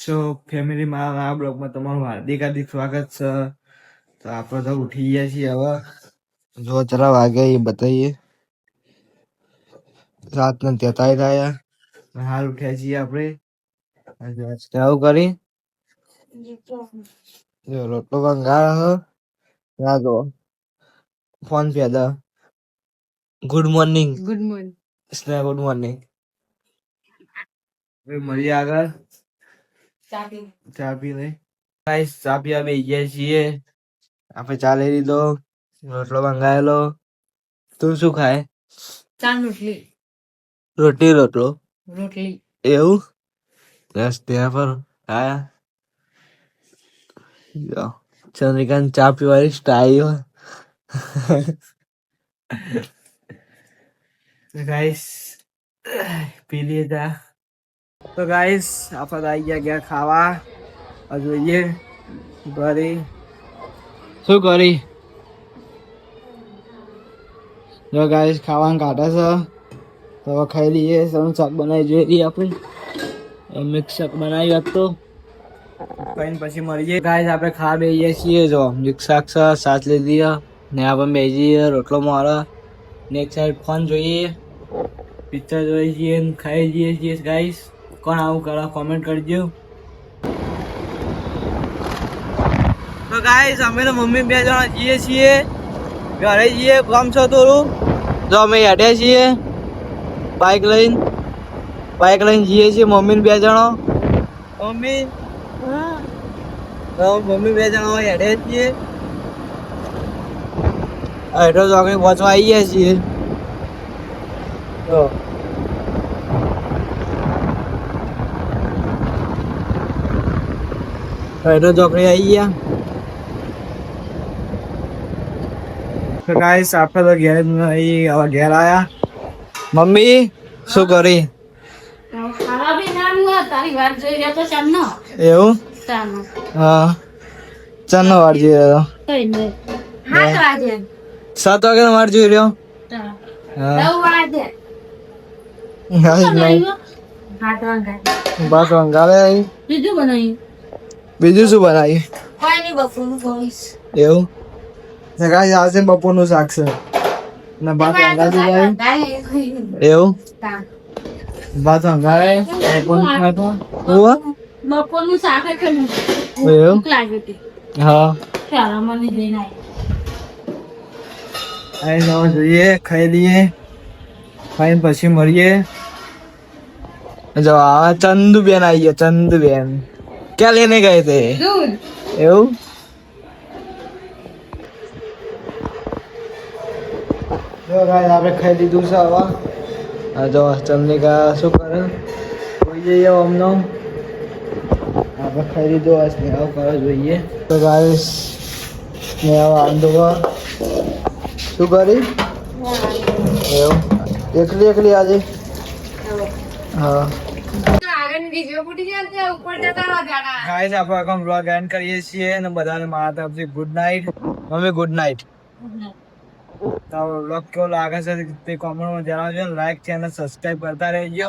સો family મારા આ બ્લોગમાં તમારું હાર્દિક સ્વાગત છે. તો આપણે તો ઉઠી ગયા છીએ હવે. જો જરા વાગે એ બતાવીએ. રાતના 43 થયા. હાલ ઉઠ્યા છીએ આપણે. આવું કરી જો રોટલો બંગાળ હ ના જો ફોન પે દા ગુડ મોર્નિંગ ગુડ મોર્નિંગ મળીએ આગળ ચા પી લે ગાઈસ. ચા પીવા બેસી ગયા છીએ આપણે. ચા લઈ લીધો, રોટલો બંગાયેલો. તું શું ખાય? ચા રોટલી રોટલો એવું બસ ત્યાં પર આયા. ચંદ્રિકાંત ચા પીવાની સ્ટાઈલ ગાઈસ પી લીધા. તો ગાઈસ આપણે આવી ગયા ખાવા. જોઈએ કરી શું કરી જો ગાઈસ ખાવાનું કાઢે છે. તો હવે ખાઈ લઈએ. સૌનું શાક બનાવી જોઈએ આપણે. મિક્સ શાક બનાવ્યું તો કઈ પછી મળીએ ગાઈસ. આપણે ખાવા બેસીએ છીએ. જો મિક્સ શાક છે, સાત લીધી ને આપણે બેસીએ રોટલો મારો ને એક સાઈડ ફોન જોઈએ, પિક્ચર જોઈએ છીએ, ખાઈ જઈએ છીએ ગાઈસ. કોણ આવું કરો કોમેન્ટ કરજો. તો ગાઈસ અમે તો મમ્મી 2 જણા જઈએ છીએ ઘરે. જઈએ કામ છે થોડું. જો અમે હેઠ્યા છીએ બાઇક લઈને જઈએ છીએ. મમ્મી 2 જણા મમ્મી 2 જણા હેઠ્યા છીએ. હેઠો ચોકડી પહોંચવા આવી ગયા છીએ. તો હેઠો ચોકડી આવી ગયા. તો ગાઈસ આપણે તો ઘેર આયા. મમ્મી શું કરી એવું? હા ચાનો વાર જોઈ રહ્યો. 7 વાગે વાર જોઈ રહ્યો. બસ વંગાવે. બીજું શું બનાવ્યું એવું? ગાઈસ આજે બપોરનું શાક છે ને ભાત વંગાવી દીધા એવું. ભાત વંગાવે બપોરનું શાક એવું. હા જોઈએ ખાઈ લઈએ. ખાઈને પછી મળીએ. જો આ ચંદુબેન આવી ગયા. ચંદુબેન ક્યાં લેને ગયે थे એવું? જો ગાઈસ આપણે ખાઈ લીધું છે હવે. આ જો ચંદ્રિકા શું કરે જોઈ જઈએ. અમનો આપણે ખાઈ લીધું. આ સ્નેહ કરો જોઈએ. તો ગાઈસ સ્નેહ આંદો શું કરી એવું એકલી આજે. હા ગાઈસ આપણે બ્લોગ એન્ડ કરીએ છીએ અને બધાને મારા તરફથી good night. Mummy good night. તો બ્લોગ કેવો લાગે છે તે કોમેન્ટમાં જણાવજો. લાઈક ચેનલ સબસ્ક્રાઇબ કરતા રહેજો.